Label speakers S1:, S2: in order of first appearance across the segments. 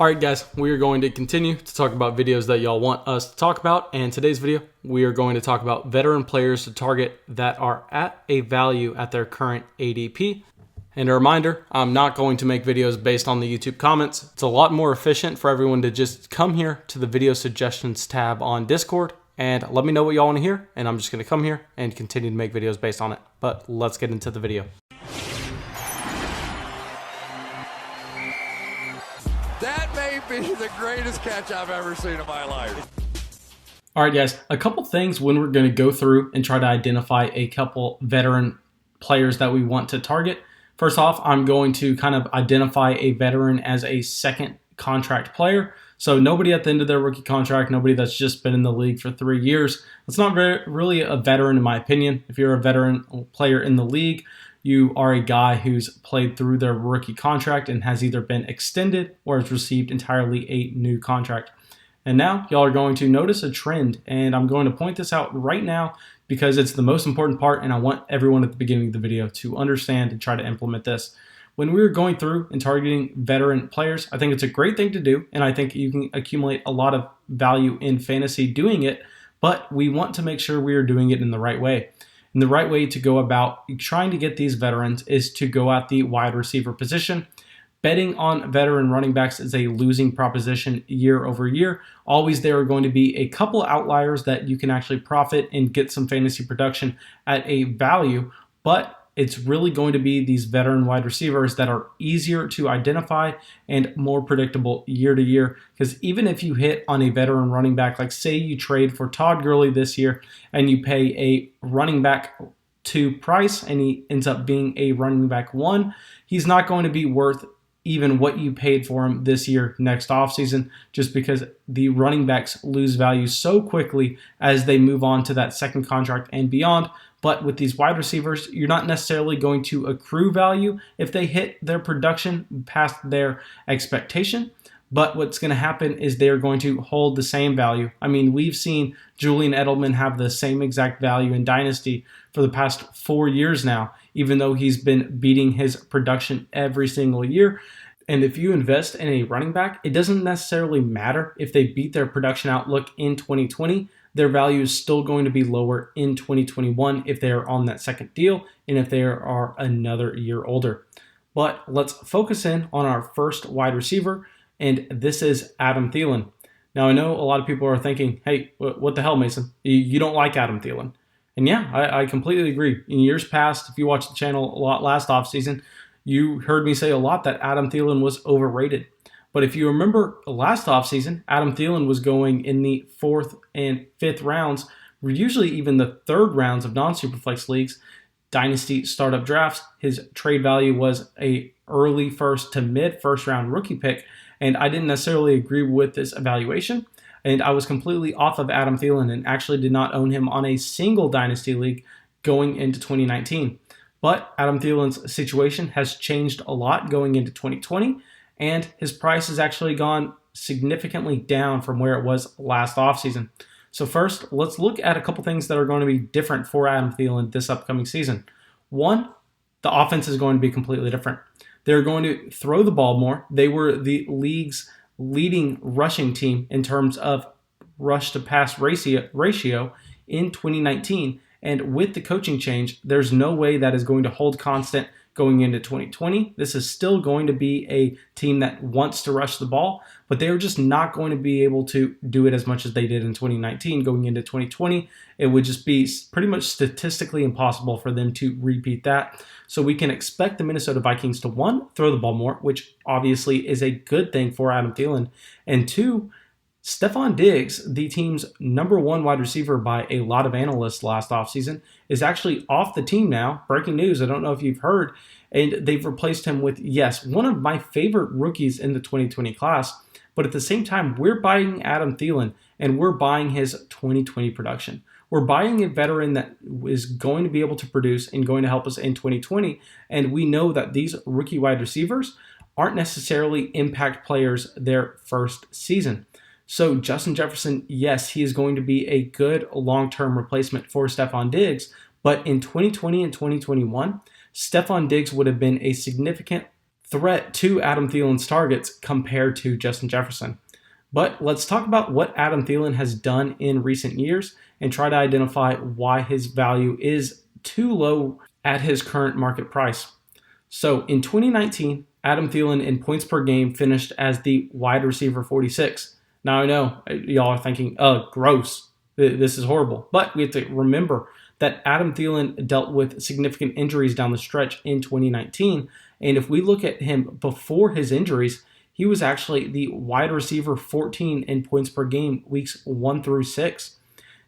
S1: Alright guys, we are going to continue to talk about videos that y'all want us to talk about, and today's video we are going to talk about veteran players to target that are at a value at their current ADP. And a reminder, I'm not going to make videos based on the YouTube comments. It's a lot more efficient for everyone to just come here to the video suggestions tab on Discord and let me know what y'all want to hear, and I'm just going to come here and continue to make videos based on it. But let's get into the video.
S2: That may be the greatest catch I've ever seen in my life.
S1: All right, guys, a couple things when we're going to go through and try to identify a couple veteran players that we want to target. First off, I'm going to kind of identify a veteran as a second contract player. So nobody at the end of their rookie contract, nobody that's just been in the league for 3 years. It's not really a veteran in my opinion. If you're a veteran player in the league, you are a guy who's played through their rookie contract and has either been extended or has received entirely a new contract. And now y'all are going to notice a trend, and I'm going to point this out right now because it's the most important part, and I want everyone at the beginning of the video to understand and try to implement this. When we were going through and targeting veteran players, I think it's a great thing to do, and I think you can accumulate a lot of value in fantasy doing it, but we want to make sure we are doing it in the right way. And the right way to go about trying to get these veterans is to go at the wide receiver position. Betting on veteran running backs is a losing proposition year over year. Always there are going to be a couple outliers that you can actually profit and get some fantasy production at a value, but it's really going to be these veteran wide receivers that are easier to identify and more predictable year to year. Because even if you hit on a veteran running back, like say you trade for Todd Gurley this year and you pay a running back 2 price and he ends up being a running back 1, he's not going to be worth even what you paid for him this year next offseason, just because the running backs lose value so quickly as they move on to that second contract and beyond. But with these wide receivers, you're not necessarily going to accrue value if they hit their production past their expectation. But what's going to happen is they're going to hold the same value. I mean, we've seen Julian Edelman have the same exact value in Dynasty for the past 4 years now, even though he's been beating his production every single year. And if you invest in a running back, it doesn't necessarily matter if they beat their production outlook in 2020. Their value is still going to be lower in 2021 if they are on that second deal and if they are another year older. But let's focus in on our first wide receiver, and this is Adam Thielen. Now, I know a lot of people are thinking, hey, what the hell, Mason? You don't like Adam Thielen. And yeah, I completely agree. In years past, if you watched the channel a lot last offseason, you heard me say a lot that Adam Thielen was overrated. But if you remember last offseason, Adam Thielen was going in the 4th and 5th rounds, usually even the 3rd rounds of non-superflex leagues, dynasty startup drafts. His trade value was a early first to mid first round rookie pick, and I didn't necessarily agree with this evaluation. And I was completely off of Adam Thielen and actually did not own him on a single dynasty league going into 2019. But Adam Thielen's situation has changed a lot going into 2020. And his price has actually gone significantly down from where it was last offseason. So first, let's look at a couple things that are going to be different for Adam Thielen this upcoming season. One, the offense is going to be completely different. They're going to throw the ball more. They were the league's leading rushing team in terms of rush to pass ratio in 2019. And with the coaching change, there's no way that is going to hold constant going into 2020. This is still going to be a team that wants to rush the ball, but they're just not going to be able to do it as much as they did in 2019. Going into 2020, it would just be pretty much statistically impossible for them to repeat that. So we can expect the Minnesota Vikings to, 1, throw the ball more, which obviously is a good thing for Adam Thielen, and 2, Stefon Diggs, the team's #1 wide receiver by a lot of analysts last offseason, is actually off the team now. Breaking news, I don't know if you've heard. And they've replaced him with, yes, one of my favorite rookies in the 2020 class. But at the same time, we're buying Adam Thielen, and we're buying his 2020 production. We're buying a veteran that is going to be able to produce and going to help us in 2020. And we know that these rookie wide receivers aren't necessarily impact players their first season. So Justin Jefferson, yes, he is going to be a good long-term replacement for Stefon Diggs, but in 2020 and 2021, Stefon Diggs would have been a significant threat to Adam Thielen's targets compared to Justin Jefferson. But let's talk about what Adam Thielen has done in recent years and try to identify why his value is too low at his current market price. So in 2019, Adam Thielen in points per game finished as the wide receiver 46. Now I know y'all are thinking, oh, gross, this is horrible. But we have to remember that Adam Thielen dealt with significant injuries down the stretch in 2019. And if we look at him before his injuries, he was actually the wide receiver 14 in points per game weeks 1 through 6.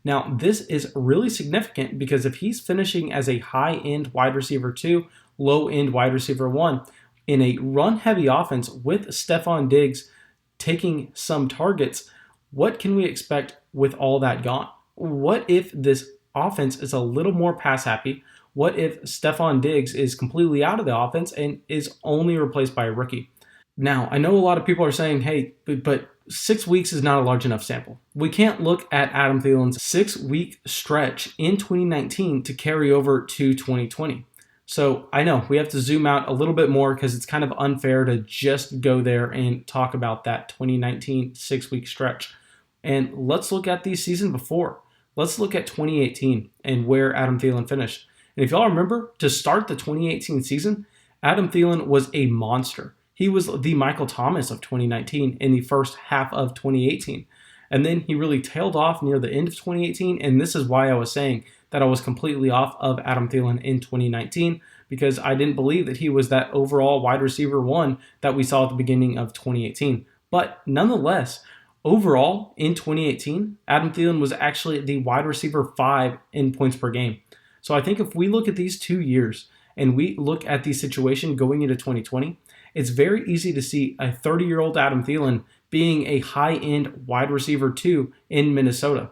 S1: Now, this is really significant because if he's finishing as a high-end wide receiver 2, low-end wide receiver 1, in a run-heavy offense with Stephon Diggs taking some targets, what can we expect with all that gone? What if this offense is a little more pass-happy? What if Stephon Diggs is completely out of the offense and is only replaced by a rookie? Now, I know a lot of people are saying, hey, but 6 weeks is not a large enough sample. We can't look at Adam Thielen's 6-week stretch in 2019 to carry over to 2020. So I know we have to zoom out a little bit more because it's kind of unfair to just go there and talk about that 2019 6-week stretch. And let's look at the season before. Let's look at 2018 and where Adam Thielen finished. And if y'all remember, to start the 2018 season, Adam Thielen was a monster. He was the Michael Thomas of 2019 in the first half of 2018. And then he really tailed off near the end of 2018. And this is why I was saying that I was completely off of Adam Thielen in 2019, because I didn't believe that he was that overall wide receiver 1 that we saw at the beginning of 2018. But nonetheless, overall in 2018, Adam Thielen was actually the wide receiver 5 in points per game. So I think if we look at these 2 years and we look at the situation going into 2020, it's very easy to see a 30-year-old Adam Thielen being a high-end wide receiver 2 in Minnesota.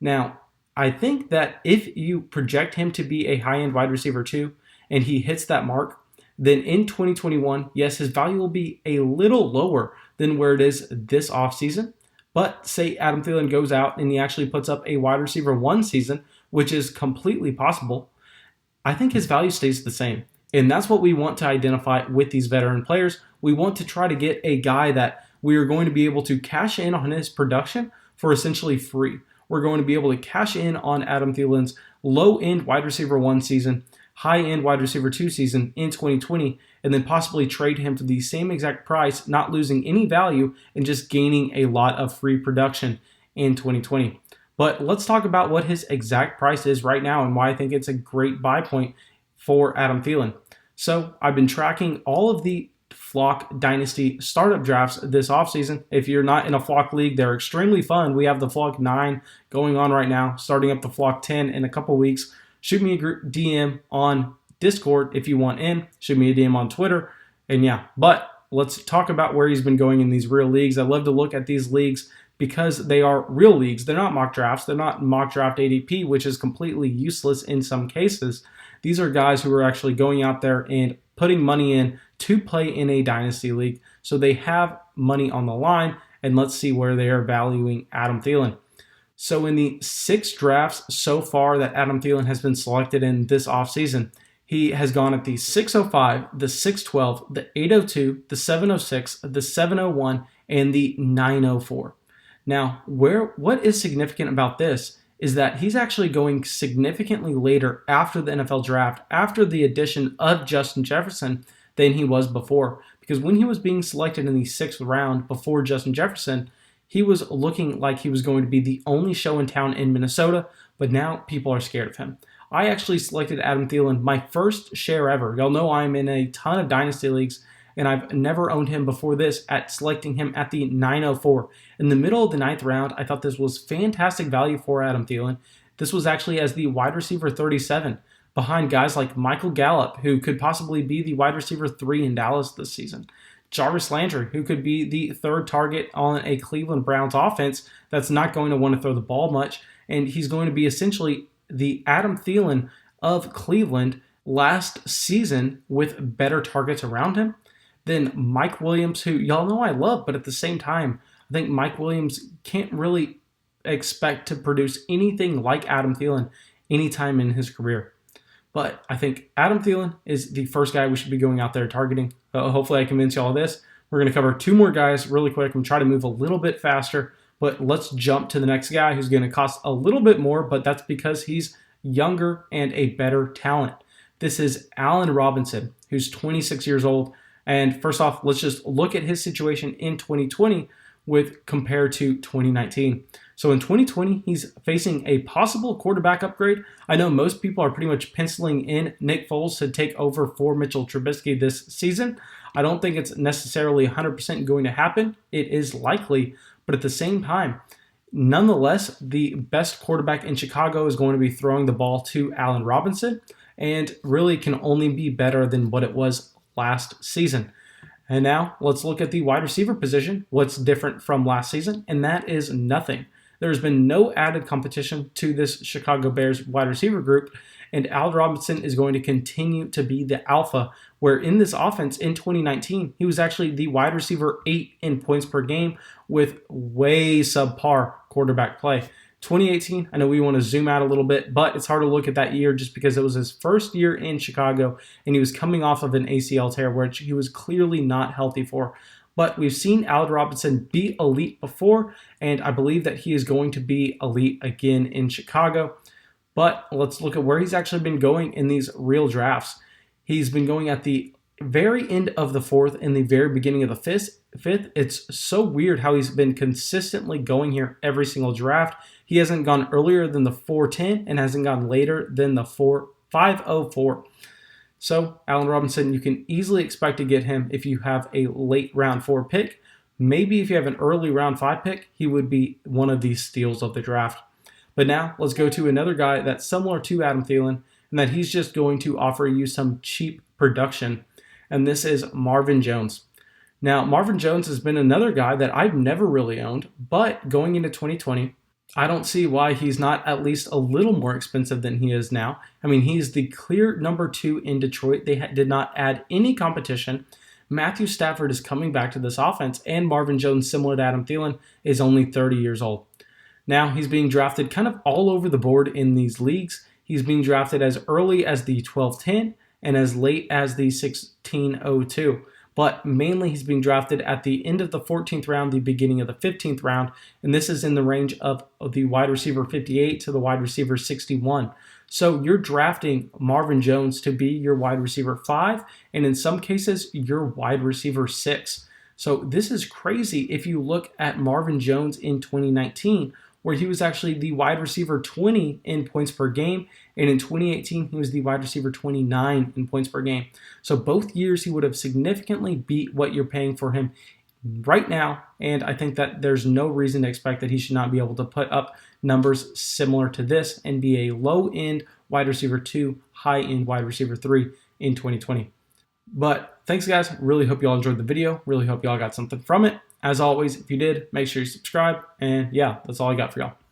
S1: Now, I think that if you project him to be a high-end wide receiver 2 and he hits that mark, then in 2021, yes, his value will be a little lower than where it is this offseason. But say Adam Thielen goes out and he actually puts up a wide receiver 1 season, which is completely possible, I think his value stays the same. And that's what we want to identify with these veteran players. We want to try to get a guy that we are going to be able to cash in on his production for essentially free. We're going to be able to cash in on Adam Thielen's low-end wide receiver 1 season, high-end wide receiver 2 season in 2020, and then possibly trade him for the same exact price, not losing any value and just gaining a lot of free production in 2020. But let's talk about what his exact price is right now and why I think it's a great buy point for Adam Thielen. So I've been tracking all of the Flock Dynasty startup drafts this offseason. If you're not in a Flock league, they're extremely fun. We have the Flock 9 going on right now, starting up the Flock 10 in a couple weeks. Shoot me a DM on Discord if you want in. Shoot me a DM on Twitter. And yeah, but let's talk about where he's been going in these real leagues. I love to look at these leagues because they are real leagues. They're not mock drafts. They're not mock draft ADP, which is completely useless in some cases. These are guys who are actually going out there and putting money in to play in a dynasty league. So they have money on the line, and let's see where they are valuing Adam Thielen. So in the 6 drafts so far that Adam Thielen has been selected in this offseason, he has gone at the 605, the 612, the 802, the 706, the 701, and the 904. Now, what is significant about this is that he's actually going significantly later after the NFL draft, after the addition of Justin Jefferson, than he was before. Because when he was being selected in the 6th round before Justin Jefferson, he was looking like he was going to be the only show in town in Minnesota, but now people are scared of him. I actually selected Adam Thielen, my first share ever. Y'all know I'm in a ton of dynasty leagues, and I've never owned him before this, at selecting him at the 904. In the middle of the 9th round, I thought this was fantastic value for Adam Thielen. This was actually as the wide receiver 37, behind guys like Michael Gallup, who could possibly be the wide receiver 3 in Dallas this season. Jarvis Landry, who could be the 3rd target on a Cleveland Browns offense that's not going to want to throw the ball much, and he's going to be essentially the Adam Thielen of Cleveland last season with better targets around him. Then Mike Williams, who y'all know I love, but at the same time, I think Mike Williams can't really expect to produce anything like Adam Thielen anytime in his career. But I think Adam Thielen is the first guy we should be going out there targeting. but hopefully I convince you all of this. We're going to cover 2 more guys really quick. I'm going to try to move a little bit faster, but let's jump to the next guy who's going to cost a little bit more, but that's because he's younger and a better talent. This is Allen Robinson, who's 26 years old. And first off, let's just look at his situation in 2020 compared to 2019. So in 2020, he's facing a possible quarterback upgrade. I know most people are pretty much penciling in Nick Foles to take over for Mitchell Trubisky this season. I don't think it's necessarily 100% going to happen. It is likely, but at the same time, nonetheless, the best quarterback in Chicago is going to be throwing the ball to Allen Robinson, and really can only be better than what it was last season. And now let's look at the wide receiver position. What's different from last season? And that is nothing. There's been no added competition to this Chicago Bears wide receiver group, and Allen Robinson is going to continue to be the alpha, where in this offense in 2019, he was actually the wide receiver 8 in points per game with way subpar quarterback play. 2018, I know we want to zoom out a little bit, but it's hard to look at that year just because it was his first year in Chicago, and he was coming off of an ACL tear, which he was clearly not healthy for. But we've seen Allen Robinson be elite before, and I believe that he is going to be elite again in Chicago. But let's look at where he's actually been going in these real drafts. He's been going at the very end of the 4th and the very beginning of the 5th. It's so weird how he's been consistently going here every single draft. He hasn't gone earlier than the 410 and hasn't gone later than the 504. So Allen Robinson, you can easily expect to get him if you have a late round 4 pick. Maybe if you have an early round 5 pick, he would be one of these steals of the draft. But now let's go to another guy that's similar to Adam Thielen, and that he's just going to offer you some cheap production. And this is Marvin Jones. Now, Marvin Jones has been another guy that I've never really owned, but going into 2020, I don't see why he's not at least a little more expensive than he is now. I mean, he's the clear number 2 in Detroit. They did not add any competition. Matthew Stafford is coming back to this offense, and Marvin Jones, similar to Adam Thielen, is only 30 years old. Now he's being drafted kind of all over the board in these leagues. He's being drafted as early as the 1210 and as late as the 1602. But mainly he's being drafted at the end of the 14th round, the beginning of the 15th round, and this is in the range of the wide receiver 58 to the wide receiver 61. So you're drafting Marvin Jones to be your wide receiver 5, and in some cases, your wide receiver 6. So this is crazy if you look at Marvin Jones in 2019, where he was actually the wide receiver 20 in points per game, and in 2018, he was the wide receiver 29 in points per game. So both years, he would have significantly beat what you're paying for him right now, and I think that there's no reason to expect that he should not be able to put up numbers similar to this and be a low-end wide receiver 2, high-end wide receiver 3 in 2020. But thanks, guys. Really hope you all enjoyed the video. Really hope you all got something from it. As always, if you did, make sure you subscribe. And yeah, that's all I got for y'all.